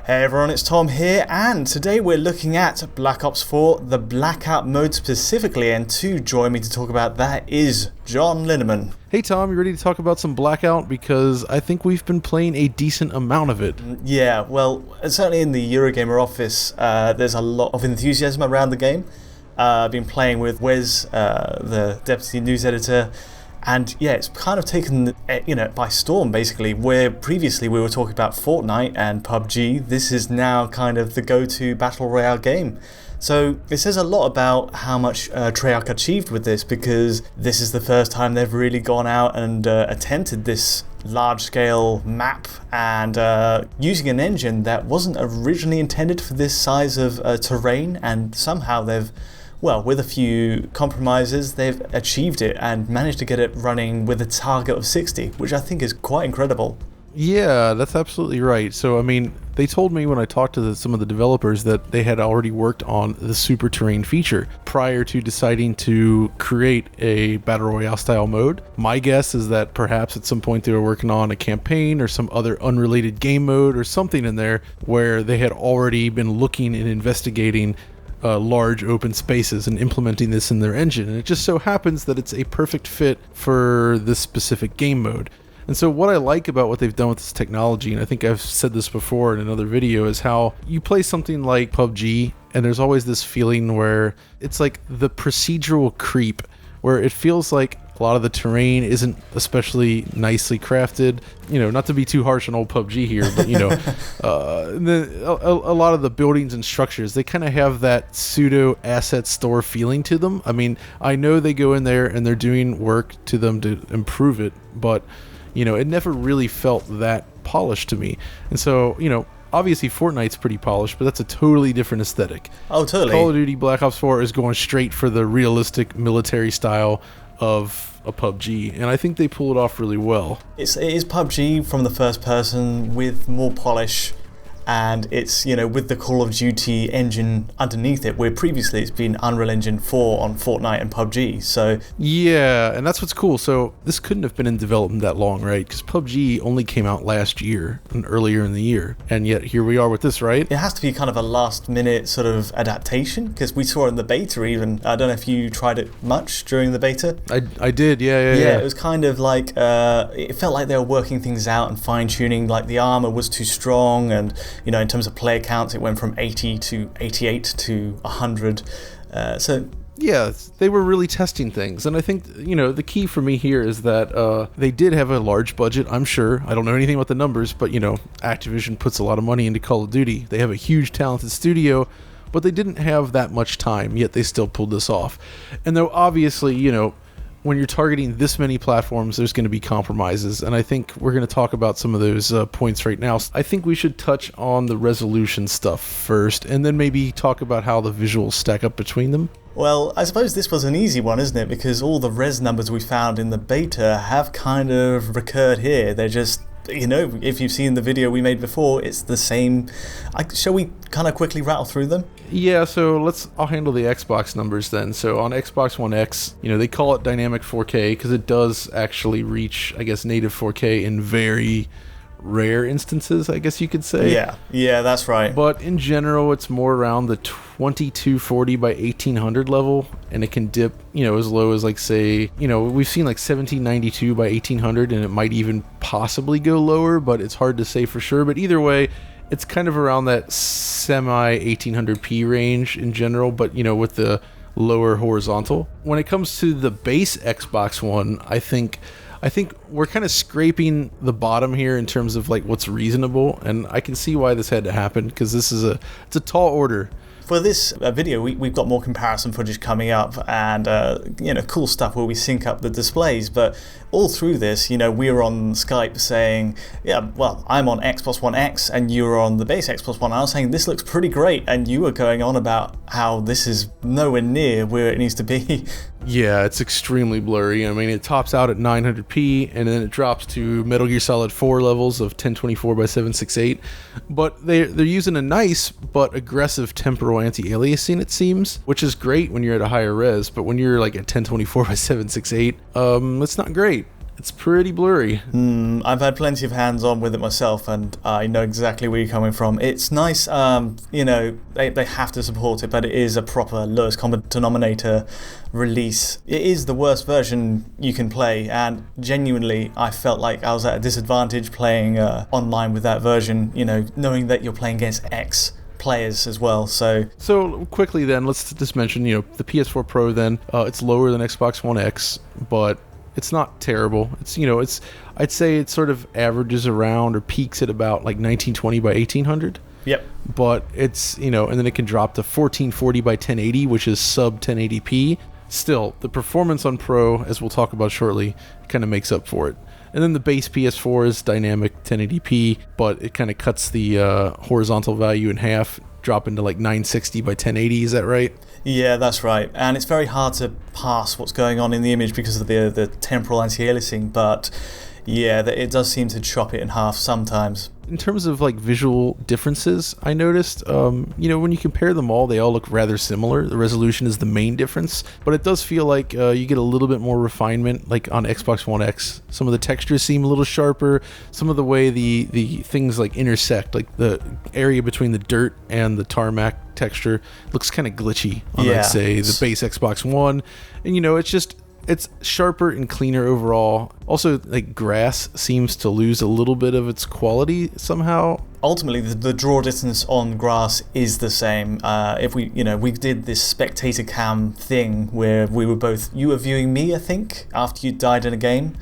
Hey everyone, it's Tom here, and today we're looking at Black Ops 4, the Blackout mode specifically, and to join me to talk about that is John Linneman. Hey Tom, you ready to talk about some Blackout? Because I think we've been playing a decent amount of it. Yeah, well, certainly in the Eurogamer office, there's a lot of enthusiasm around the game. I've been playing with Wes, the deputy news editor, and yeah, it's kind of taken by storm basically. Where previously we were talking about Fortnite and PUBG, this is now kind of the go-to battle royale game. So it says a lot about how much Treyarch achieved with this, because this is the first time they've really gone out and attempted this large-scale map and using an engine that wasn't originally intended for this size of terrain, and somehow they've, well, with a few compromises, they've achieved it and managed to get it running with a target of 60, which I think is quite incredible. Yeah, that's absolutely right. So, I mean, they told me when I talked to some of the developers that they had already worked on the super terrain feature prior to deciding to create a Battle Royale style mode. My guess is that perhaps at some point they were working on a campaign or some other unrelated game mode or something in there where they had already been looking and investigating large open spaces and implementing this in their engine, and it just so happens that it's a perfect fit for this specific game mode. And so what I like about what they've done with this technology, and I think I've said this before in another video, is how you play something like PUBG and there's always this feeling where it's like the procedural creep, where it feels like a lot of the terrain isn't especially nicely crafted. You know, not to be too harsh on old PUBG here, but you know, a lot of the buildings and structures, they kind of have that pseudo asset store feeling to them. I mean, I know they go in there and they're doing work to them to improve it, but you know, it never really felt that polished to me. And so, you know, obviously Fortnite's pretty polished, but that's a totally different aesthetic. Oh, totally. Call of Duty Black Ops 4 is going straight for the realistic military style of a PUBG, and I think they pull it off really well. It is PUBG from the first person with more polish, and it's, you know, with the Call of Duty engine underneath it, where previously it's been Unreal Engine 4 on Fortnite and PUBG. So yeah, and that's what's cool. So this couldn't have been in development that long, right? Because PUBG only came out last year and earlier in the year, and yet here we are with this, right? It has to be kind of a last minute sort of adaptation, because we saw it in the beta even. I don't know if you tried it much during the beta. I did, yeah. It was kind of like, it felt like they were working things out and fine tuning, like the armor was too strong, and you know, in terms of player counts, it went from 80 to 88 to 100. Yeah, they were really testing things. And I think, you know, the key for me here is that they did have a large budget, I'm sure. I don't know anything about the numbers, but, you know, Activision puts a lot of money into Call of Duty. They have a huge, talented studio, but they didn't have that much time, yet they still pulled this off. And though obviously, you know, when you're targeting this many platforms, there's going to be compromises, and I think we're going to talk about some of those points right now. I think we should touch on the resolution stuff first, and then maybe talk about how the visuals stack up between them. Well, I suppose this was an easy one, isn't it? Because all the res numbers we found in the beta have kind of recurred here. They're just, you know, if you've seen the video we made before, it's the same. Shall we kind of quickly rattle through them? Yeah, so I'll handle the Xbox numbers then. So on Xbox One X, you know, they call it dynamic 4K because it does actually reach, I guess, native 4K in very rare instances, I guess you could say. Yeah, that's right. But in general, it's more around the 2240 by 1800 level, and it can dip, you know, as low as, like, say, you know, we've seen like 1792 by 1800, and it might even possibly go lower, but it's hard to say for sure. But either way, it's kind of around that semi 1800p range in general, but, you know, with the lower horizontal. When it comes to the base Xbox One, I think we're kind of scraping the bottom here in terms of like what's reasonable, and I can see why this had to happen, because it's a tall order. For this video, we've got more comparison footage coming up, and you know, cool stuff where we sync up the displays. But all through this, you know, we were on Skype saying, yeah, well, I'm on Xbox One X and you're on the base Xbox One. I was saying this looks pretty great, and you were going on about how this is nowhere near where it needs to be. Yeah, it's extremely blurry. I mean, it tops out at 900p, and then it drops to Metal Gear Solid 4 levels of 1024 by 768. But they're using a nice but aggressive temporal anti-aliasing, it seems, which is great when you're at a higher res, but when you're like at 1024 by 768, it's not great. It's pretty blurry. I've had plenty of hands-on with it myself, and I know exactly where you're coming from. It's nice, they have to support it, but it is a proper lowest common denominator release. It is the worst version you can play, and genuinely, I felt like I was at a disadvantage playing online with that version, knowing that you're playing against X players as well. So quickly then, let's just mention, the PS4 Pro then, it's lower than Xbox One X, but it's not terrible. It's I'd say it sort of averages around or peaks at about like 1920 by 1800. Yep. But it's, and then it can drop to 1440 by 1080, which is sub 1080p. Still, the performance on Pro, as we'll talk about shortly, kind of makes up for it. And then the base PS4 is dynamic 1080p, but it kind of cuts the horizontal value in half, drop into like 960 by 1080. Is that right? Yeah, that's right. And it's very hard to pass what's going on in the image because of the temporal anti-aliasing, but yeah, it does seem to chop it in half sometimes. In terms of like visual differences, I noticed, when you compare them all, they all look rather similar. The resolution is the main difference, but it does feel like you get a little bit more refinement, like on Xbox One X. Some of the textures seem a little sharper. Some of the way the things like intersect, like the area between the dirt and the tarmac texture looks kind of glitchy on, I'd say, the base Xbox One. And, it's sharper and cleaner overall. Also, like, grass seems to lose a little bit of its quality somehow. Ultimately, the draw distance on grass is the same. If we did this spectator cam thing where you were viewing me, I think, after you died in a game,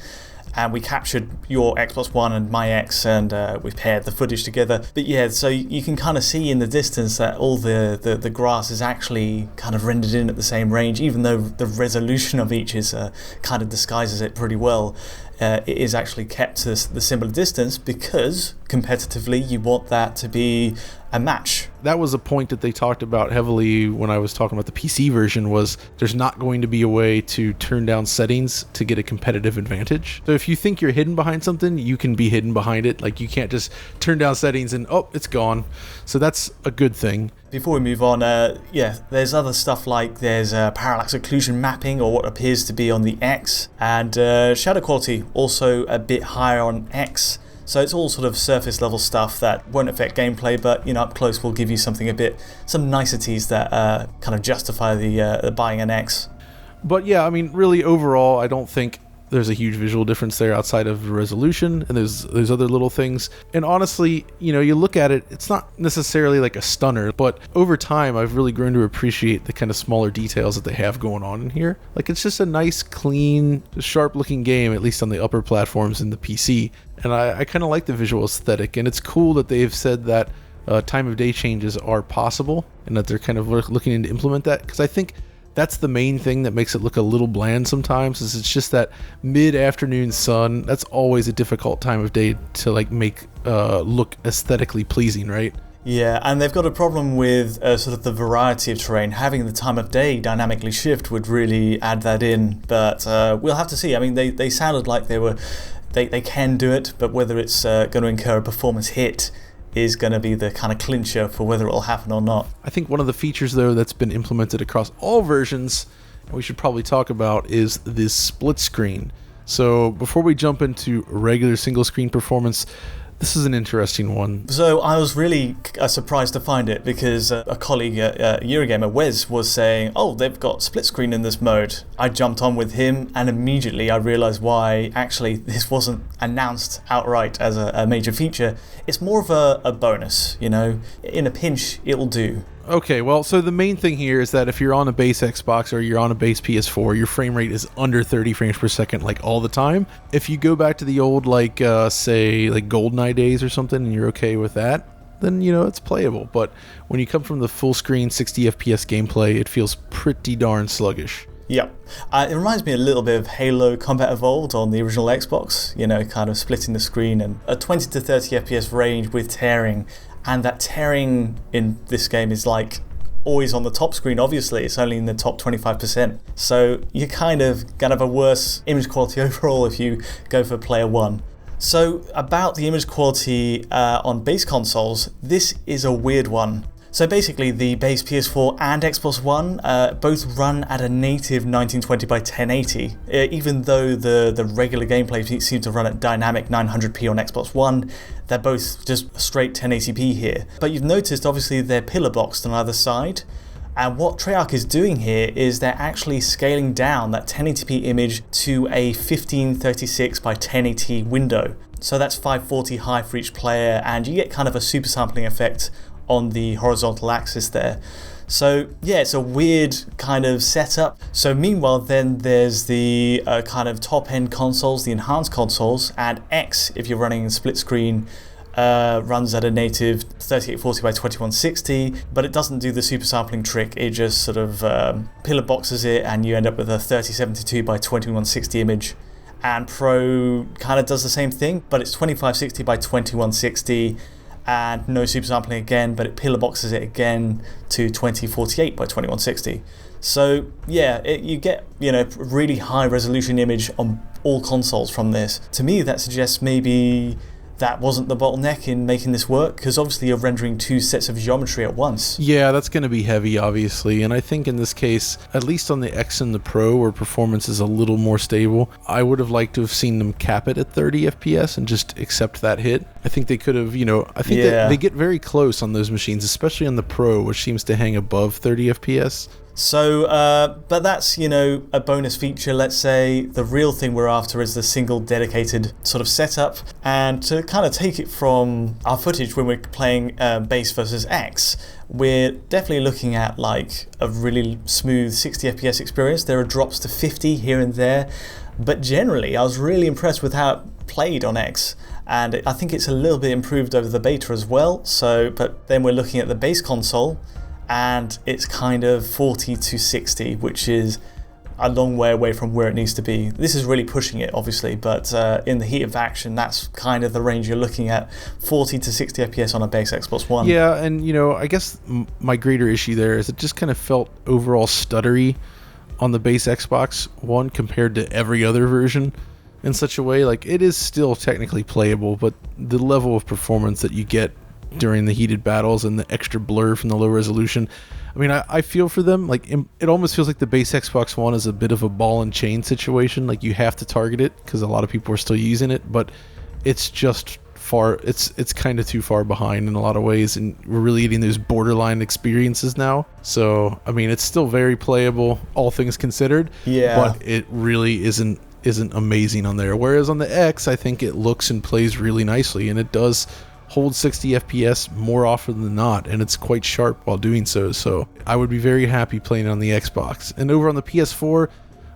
and we captured your Xbox One and my X, and we paired the footage together. But yeah, so you can kind of see in the distance that all the grass is actually kind of rendered in at the same range, even though the resolution of each is kind of disguises it pretty well. It is actually kept to the similar distance because competitively you want that to be a match. That was a point that they talked about heavily when I was talking about the PC version, was there's not going to be a way to turn down settings to get a competitive advantage. So if you think you're hidden behind something, you can be hidden behind it. Like, you can't just turn down settings and it's gone. So that's a good thing. Before we move on, there's other stuff like there's parallax occlusion mapping, or what appears to be on the X, and shadow quality also a bit higher on X. So it's all sort of surface level stuff that won't affect gameplay, but up close will give you some niceties that kind of justify the buying an X. But yeah, I mean, really overall, I don't think there's a huge visual difference there outside of the resolution, and there's other little things. And honestly, you look at it, it's not necessarily like a stunner, but over time I've really grown to appreciate the kind of smaller details that they have going on in here. Like, it's just a nice, clean, sharp looking game, at least on the upper platforms in the PC. And I kind of like the visual aesthetic, and it's cool that they've said that time of day changes are possible, and that they're kind of looking to implement that, because I think that's the main thing that makes it look a little bland sometimes, is it's just that mid-afternoon sun. That's always a difficult time of day to make look aesthetically pleasing, right? Yeah, and they've got a problem with sort of the variety of terrain. Having the time of day dynamically shift would really add that in, but we'll have to see. I mean, they sounded like they can do it, but whether it's going to incur a performance hit is going to be the kind of clincher for whether it'll happen or not. I think one of the features, though, that's been implemented across all versions, and we should probably talk about, is this split screen. So before we jump into regular single screen performance, this is an interesting one. So I was really surprised to find it, because a colleague at Eurogamer, Wes, was saying, they've got split screen in this mode. I jumped on with him, and immediately I realized why actually this wasn't announced outright as a major feature. It's more of a bonus, in a pinch it'll do. Okay, well, so the main thing here is that if you're on a base Xbox or you're on a base PS4, your frame rate is under 30 frames per second, all the time. If you go back to the old, say, GoldenEye days or something, and you're okay with that, then, it's playable. But when you come from the full screen 60 FPS gameplay, it feels pretty darn sluggish. Yep. It reminds me a little bit of Halo Combat Evolved on the original Xbox, kind of splitting the screen, and a 20 to 30 FPS range with tearing. And that tearing in this game is always on the top screen, obviously. It's only in the top 25%. So you're kind of going to have a worse image quality overall if you go for player one. So about the image quality on base consoles, this is a weird one. So basically the base PS4 and Xbox One both run at a native 1920 by 1080, even though the regular gameplay seems to run at dynamic 900p on Xbox One. They're both just straight 1080p here. But you've noticed obviously they're pillar boxed on either side. And what Treyarch is doing here is they're actually scaling down that 1080p image to a 1536 by 1080 window. So that's 540 high for each player, and you get kind of a super sampling effect on the horizontal axis there. So yeah, it's a weird kind of setup. So meanwhile then there's the kind of top end consoles, the enhanced consoles, and X, if you're running split screen, runs at a native 3840 by 2160, but it doesn't do the super sampling trick. It just sort of pillar boxes it, and you end up with a 3072 by 2160 image. And Pro kind of does the same thing, but it's 2560 by 2160 and no super sampling again, but it pillar boxes it again to 2048 by 2160. So yeah, you get, you know, really high resolution image on all consoles from this. To me, that suggests maybe that wasn't the bottleneck in making this work, because obviously you're rendering two sets of geometry at once. Yeah, that's going to be heavy, obviously, and I think in this case, at least on the X and the Pro, where performance is a little more stable, I would have liked to have seen them cap it at 30 FPS and just accept that hit. I think they could have, you know, I think that they get very close on those machines, especially on the Pro, which seems to hang above 30 FPS. So, but that's, you know, a bonus feature, let's say. The real thing we're after is the single dedicated sort of setup. And to kind of take it from our footage when we're playing base versus X, we're definitely looking at like a really smooth 60 FPS experience. There are drops to 50 here and there, but generally I was really impressed with how it played on X. And I think it's a little bit improved over the beta as well. So, but then we're looking at the base console, and it's kind of 40 to 60, which is a long way away from where it needs to be. This is really pushing it, obviously, but in the heat of action, that's kind of the range you're looking at, 40 to 60 FPS on a base Xbox One. Yeah, and you know, I guess my greater issue there is it just kind of felt overall stuttery on the base Xbox One compared to every other version in such a way. Like, it is still technically playable, but the level of performance that you get during the heated battles and the extra blur from the low resolution, I mean, I feel for them. Like, it almost feels like the base Xbox One is a bit of a ball and chain situation. Like, you have to target it because a lot of people are still using it, but it's just it's kind of too far behind in a lot of ways, and we're really getting those borderline experiences now. So I mean, it's still very playable, all things considered, but it really isn't amazing on there. Whereas on the X, I think it looks and plays really nicely, and it does hold 60 FPS more often than not, and it's quite sharp while doing so. So I would be very happy playing it on the Xbox. And over on the PS4,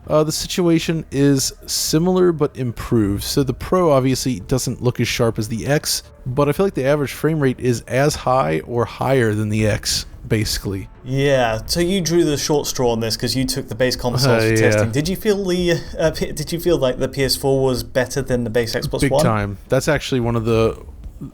the situation is similar but improved. So the Pro obviously doesn't look as sharp as the X, but I feel like the average frame rate is as high or higher than the X, basically. Yeah, so you drew the short straw on this because you took the base consoles for testing. Did you feel like the PS4 was better than the base Xbox One? Big time.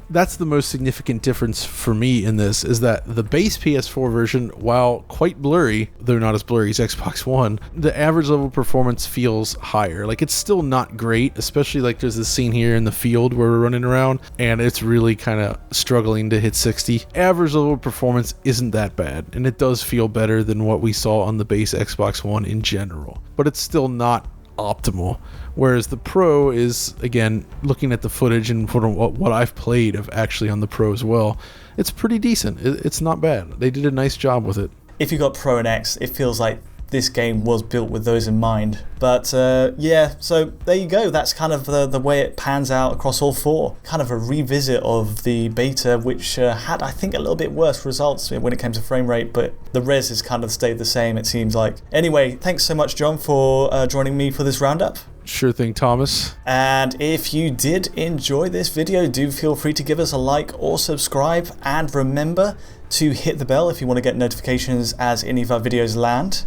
That's the most significant difference for me in this, is that the base PS4 version, while quite blurry, though not as blurry as Xbox One, the average level performance feels higher. Like, it's still not great, especially like there's this scene here in the field where we're running around and it's really kind of struggling to hit 60. Average level performance isn't that bad, and it does feel better than what we saw on the base Xbox One in general, but it's still not optimal. Whereas the Pro is, again, looking at the footage and what I've played of actually on the Pro as well, it's pretty decent. It's not bad. They did a nice job with it. If you got Pro and X, it feels like this game was built with those in mind. But yeah, so there you go. That's kind of the way it pans out across all four. Kind of a revisit of the beta, which had, I think, a little bit worse results when it came to frame rate, but the res has kind of stayed the same, it seems like. Anyway, thanks so much, John, for joining me for this roundup. Sure thing, Thomas. And if you did enjoy this video, do feel free to give us a like or subscribe, and remember to hit the bell if you want to get notifications as any of our videos land.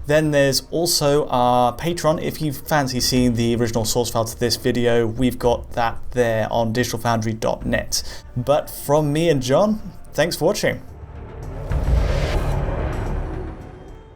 Then there's also our Patreon. If you fancy seeing the original source file to this video, we've got that there on digitalfoundry.net. But from me and John, thanks for watching.